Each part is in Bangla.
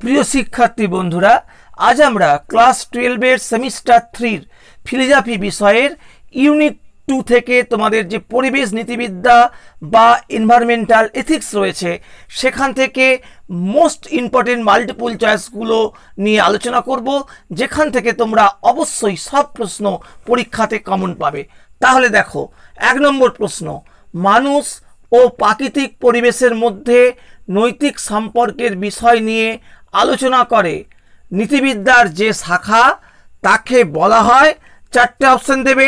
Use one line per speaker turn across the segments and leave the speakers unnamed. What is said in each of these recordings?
প্রিয় শিক্ষার্থী বন্ধুরা, আজ আমরা ক্লাস 12 সেমিস্টার 3 ফিলোসফি বিষয়ের ইউনিট 2 থেকে তোমাদের যে পরিবেশ নীতিবিদ্যা বা এনভায়রনমেন্টাল এথিক্স রয়েছে সেখান থেকে মোস্ট ইম্পর্টেন্ট মাল্টিপল চয়েসগুলো নিয়ে আলোচনা করব, যেখান থেকে তোমরা অবশ্যই সব প্রশ্ন পরীক্ষাতে কমন পাবে। তাহলে দেখো, 1 নম্বর প্রশ্ন, মানুষ ও প্রাকৃতিক পরিবেশের মধ্যে নৈতিক সম্পর্কের বিষয় নিয়ে আলোচনা করে নীতিবিদ্যার যে শাখা তাকে বলা হয়, 4টে অপশন দেবে,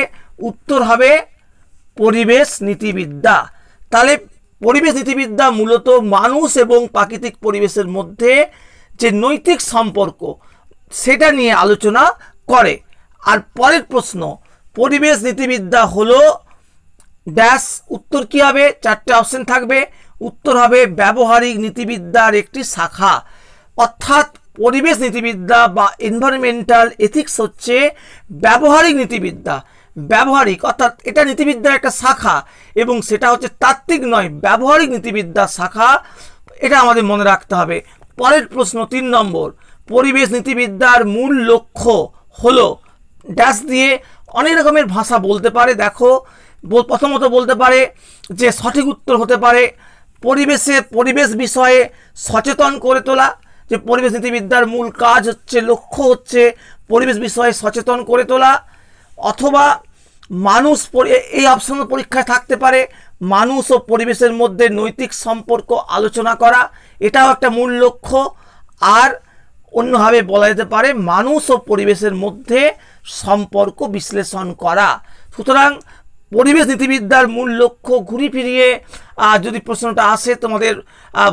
উত্তর হবে পরিবেশ নীতিবিদ্যা। তাহলে পরিবেশ নীতিবিদ্যা মূলত মানুষ এবং প্রাকৃতিক পরিবেশের মধ্যে যে নৈতিক সম্পর্ক সেটা নিয়ে আলোচনা করে। আর পরের প্রশ্ন, পরিবেশ নীতিবিদ্যা হলো ড্যাশ, উত্তর কি হবে? 4টে অপশন থাকবে, উত্তর হবে ব্যবহারিক নীতিবিদ্যার একটি শাখা। অর্থাৎ পরিবেশ নীতিবিদ্যা বা এনভায়রনমেন্টাল এথিক্স হচ্ছে ব্যবহারিক নীতিবিদ্যা। ব্যবহারিক অর্থাৎ এটা নীতিবিদ্যার একটা শাখা এবং সেটা হচ্ছে তাত্ত্বিক নয়, ব্যবহারিক নীতিবিদ্যার শাখা। এটা আমাদের মনে রাখতে হবে। পরের প্রশ্ন 3 নম্বর, পরিবেশ নীতিবিদ্যার মূল লক্ষ্য হলো ড্যাশ দিয়ে অনেক রকমের ভাষা বলতে পারে। দেখো, প্রথমত বলতে পারে যে সঠিক উত্তর হতে পারে পরিবেশ বিষয়ে সচেতন করে তোলা, যে পরিবেশ নীতিবিদ্যার মূল কাজ হচ্ছে, লক্ষ্য হচ্ছে পরিবেশ বিষয়ে সচেতন করে তোলা। অথবা মানুষ, এই অপশন পরীক্ষায় থাকতে পারে, মানুষ ও পরিবেশের মধ্যে নৈতিক সম্পর্ক আলোচনা করা, এটাও একটা মূল লক্ষ্য। আর অন্যভাবে বলা যেতে পারে মানুষ ও পরিবেশের মধ্যে সম্পর্ক বিশ্লেষণ করা। সুতরাং পরিবেশ নীতিবিদ্যার মূল লক্ষ্য, ঘুরি ফিরিয়ে যদি প্রশ্নটা আসে, তোমাদের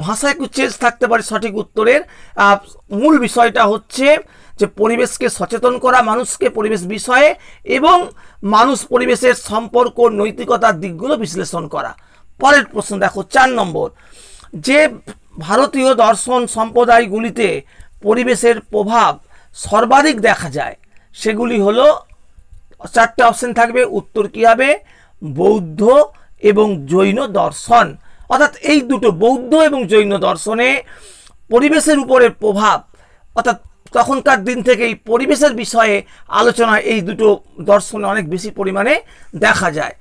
ভাষায় একটু চেঞ্জ থাকতে পারে সঠিক উত্তরের, মূল বিষয়টা হচ্ছে যে পরিবেশকে সচেতন করা, মানুষকে পরিবেশ বিষয়ে, এবং মানুষ পরিবেশের সম্পর্ক নৈতিকতার দিকগুলো বিশ্লেষণ করা। পরের প্রশ্ন দেখো, 4 নম্বর, যে ভারতীয় দর্শন সম্প্রদায়গুলিতে পরিবেশের প্রভাব সর্বাধিক দেখা যায় সেগুলি হলো, 4টে অপশন থাকবে, উত্তর কি হবে? বৌদ্ধ এবং জৈন দর্শন। অর্থাৎ এই দুটো, বৌদ্ধ এবং জৈন দর্শনে পরিবেশের উপরে প্রভাব, অর্থাৎ তখনকার দিন থেকেই পরিবেশের বিষয়ে আলোচনা এই দুটো দর্শনে অনেক বেশি পরিমাণে দেখা যায়।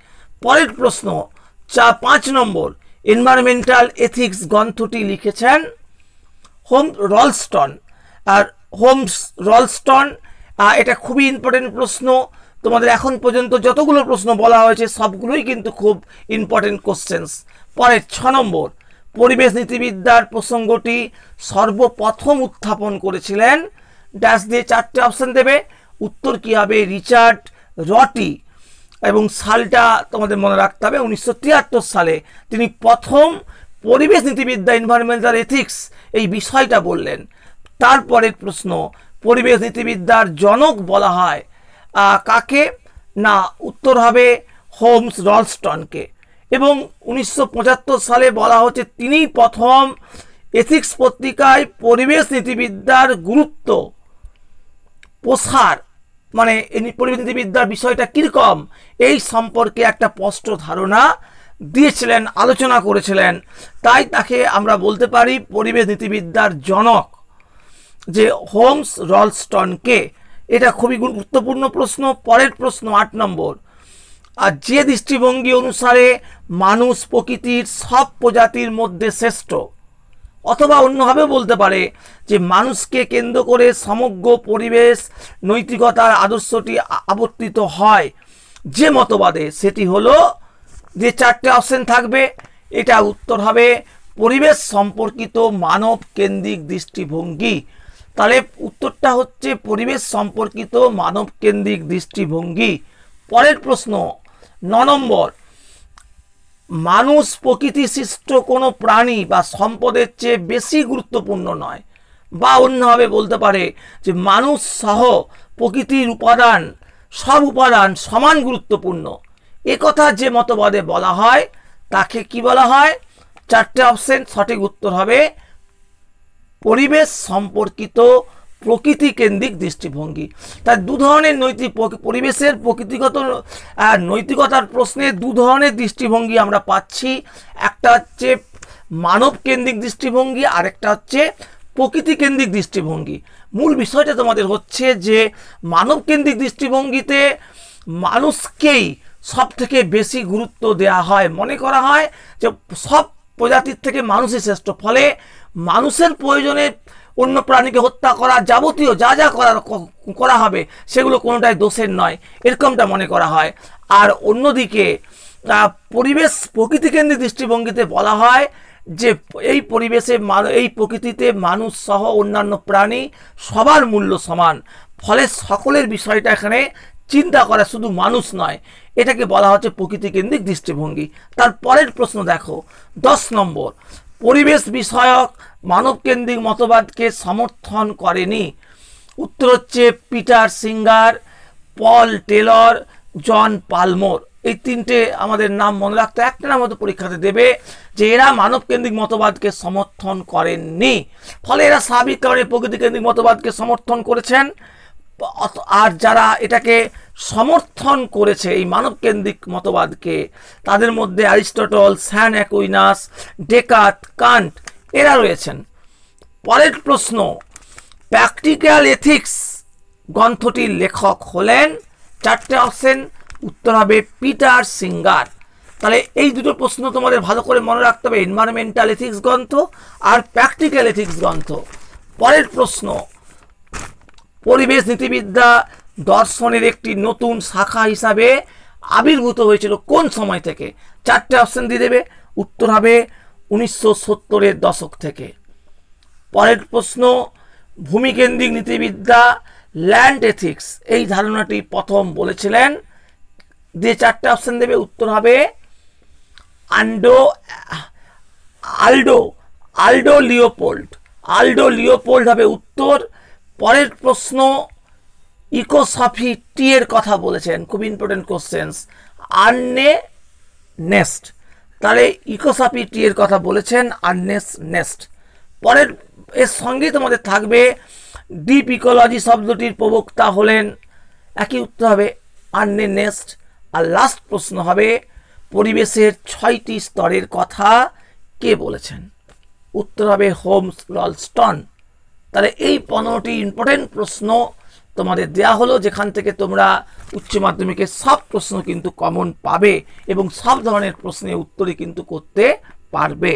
পরের প্রশ্ন 5 নম্বর, এনভায়রনমেন্টাল এথিক্স গ্রন্থটি লিখেছেন রলস্টন। আর রলস্টন, এটা খুবই ইম্পর্টেন্ট প্রশ্ন। তোমাদের এখন পর্যন্ত যতগুলো প্রশ্ন বলা হয়েছে সবগুলোই কিন্তু খুব ইম্পর্টেন্ট কোশ্চেন্স। পরের 6 নম্বর, পরিবেশ নীতিবিদ্যার প্রসঙ্গটি সর্বপ্রথম উত্থাপন করেছিলেন ড্যাশ দিয়ে 4টে অপশন দেবে, উত্তর কি হবে? রিচার্ড রটি। এবং সালটা তোমাদের মনে রাখতে হবে, 1973 সালে তিনি প্রথম পরিবেশ নীতিবিদ্যা, এনভায়রনমেন্টাল এথিক্স এই বিষয়টা বললেন। তারপরের প্রশ্ন, পরিবেশ নীতিবিদ্যার জনক বলা হয় কাকে? না, উত্তর হবে হোমস রলস্টনকে। এবং 1975 সালে বলা হচ্ছে তিনি প্রথম এথিক্স পত্রিকায় পরিবেশ নীতিবিদ্যার গুরুত্ব, প্রসার, মানে পরিবেশ নীতিবিদ্যার বিষয়টা কীরকম এই সম্পর্কে একটা স্পষ্ট ধারণা দিয়েছিলেন, আলোচনা করেছিলেন। তাই তাকে আমরা বলতে পারি পরিবেশ নীতিবিদ্যার জনক, যে হোমস রলস্টনকে। এটা খুবই গুরুত্বপূর্ণ প্রশ্ন। পরের প্রশ্ন 8 নম্বর, আর যে দৃষ্টিভঙ্গি অনুসারে মানুষ প্রকৃতির সব প্রজাতির মধ্যে শ্রেষ্ঠ, অথবা অন্যভাবে বলতে পারে যে মানুষকে কেন্দ্র করে সমগ্র পরিবেশ নৈতিকতার আদর্শটি আবর্তিত হয় যে মতবাদে, সেটি হলো, যে 4টে অপশন থাকবে, এটা উত্তর হবে পরিবেশ সম্পর্কিত মানব কেন্দ্রিক দৃষ্টিভঙ্গি। তাহলে উত্তরটা হচ্ছে পরিবেশ সম্পর্কিত মানব কেন্দ্রিক দৃষ্টিভঙ্গি। পরের প্রশ্ন 9 নম্বর, মানুষ প্রকৃতি সৃষ্ট কোনো প্রাণী বা সম্পদের চেয়ে বেশি গুরুত্বপূর্ণ নয়, বা অন্যভাবে বলতে পারে যে মানুষ সহ প্রকৃতির উপাদান, সব উপাদান সমান গুরুত্বপূর্ণ। একথা যে মতবাদে বলা হয় তাকে কি বলা হয়? 4টে অপশন, সঠিক উত্তর হবে পরিবেশ সম্পর্কিত প্রকৃতি কেন্দ্রিক দৃষ্টিভঙ্গি। তাই দু ধরনের পরিবেশের প্রকৃতিগত নৈতিকতার প্রশ্নে দু ধরনের দৃষ্টিভঙ্গি আমরা পাচ্ছি। একটা হচ্ছে মানব কেন্দ্রিক দৃষ্টিভঙ্গি, আরেকটা হচ্ছে প্রকৃতি কেন্দ্রিক দৃষ্টিভঙ্গি। মূল বিষয়টা তোমাদের হচ্ছে যে মানব কেন্দ্রিক দৃষ্টিভঙ্গিতে মানুষকেই সব থেকে বেশি গুরুত্ব দেওয়া হয়, মনে করা হয় যে সব প্রজাতির থেকে মানুষই শ্রেষ্ঠ, ফলে মানুষের প্রয়োজনে অন্য প্রাণীকে হত্যা করা, যাবতীয় যা যা করা হবে সেগুলো কোনোটাই দোষের নয়, এরকমটা মনে করা হয়। আর অন্যদিকে পরিবেশ প্রকৃতি কেন্দ্রিক দৃষ্টিভঙ্গিতে বলা হয় যে এই পরিবেশে এই প্রকৃতিতে মানুষ সহ অন্যান্য প্রাণী সবার মূল্য সমান, ফলে সকলের বিষয়টা এখানে চিন্তা করা, শুধু মানুষ নয়, এটাকে বলা হচ্ছে প্রকৃতি কেন্দ্রিক দৃষ্টিভঙ্গি। তার পরের প্রশ্ন দেখো 10 নম্বর, পরিবেশ বিষয়ক মানব কেন্দ্রিক মতবাদকে সমর্থন করেনি। উত্তর হচ্ছে পিটার সিঙ্গার, পল টেলর, জন পালমোর। এই তিনটে আমাদের নাম মনে রাখতে, একটা নাম মতো পরীক্ষাতে দেবে যে এরা মানব কেন্দ্রিক মতবাদকে সমর্থন করেননি, ফলে এরা স্বাভাবিক কারণে প্রকৃতি কেন্দ্রিক মতবাদকে সমর্থন করেছেন। আর যারা এটাকে সমর্থন করেছে এই মানব কেন্দ্রিক মতবাদকে, তাদের মধ্যে অ্যারিস্টটল, স্যান অ্যাকুইনাস, ডেকার্ট, কান্ট এরা রয়েছেন। পরের প্রশ্ন, প্র্যাকটিক্যাল এথিক্স গ্রন্থটির লেখক হলেন, 4টে অপশন, উত্তর হবে পিটার সিঙ্গার। তাহলে এই দুটো প্রশ্ন তোমাদের ভালো করে মনে রাখতে হবে, এনভায়রনমেন্টাল এথিক্স গ্রন্থ আর প্র্যাকটিক্যাল এথিক্স গ্রন্থ। পরের প্রশ্ন, পরিবেশ নীতিবিদ্যা দর্শনের একটি নতুন শাখা হিসাবে আবির্ভূত হয়েছিল কোন সময় থেকে? 4টে অপশন দিয়ে দেবে, উত্তর হবে 1970-এর দশক থেকে। পরের প্রশ্ন, ভূমিকেন্দ্রিক নীতিবিদ্যা ল্যান্ড এথিক্স এই ধারণাটি প্রথম বলেছিলেন, দিয়ে 4টে অপশন দেবে, উত্তর হবে আল্ডো লিওপোল্ড হবে উত্তর। পরের প্রশ্ন, ইকোসফি টি এর কথা বলেছেন, খুব ইম্পর্টেন্ট কোশ্চেন্স, আর্নে নেস্ট। তাহলে ইকোসফি টি এর কথা বলেছেন আর্নেস নেস্ট। পরের এর সঙ্গে তোমাদের থাকবে ডিপ ইকোলজি শব্দটির প্রবক্তা হলেন, একই উত্তর হবে আর্নে নেস্ট। আর লাস্ট প্রশ্ন হবে পরিবেশের 6টি স্তরের কথা কে বলেছেন? উত্তর হবে হোমস রলস্টন। তাহলে এই 15টি ইম্পর্টেন্ট প্রশ্ন তোমাদের দেয়া হলো, যেখান থেকে তোমরা উচ্চ মাধ্যমিকের সব প্রশ্ন কিন্তু কমন পাবে এবং সব ধরনের প্রশ্নের উত্তরই কিন্তু করতে পারবে।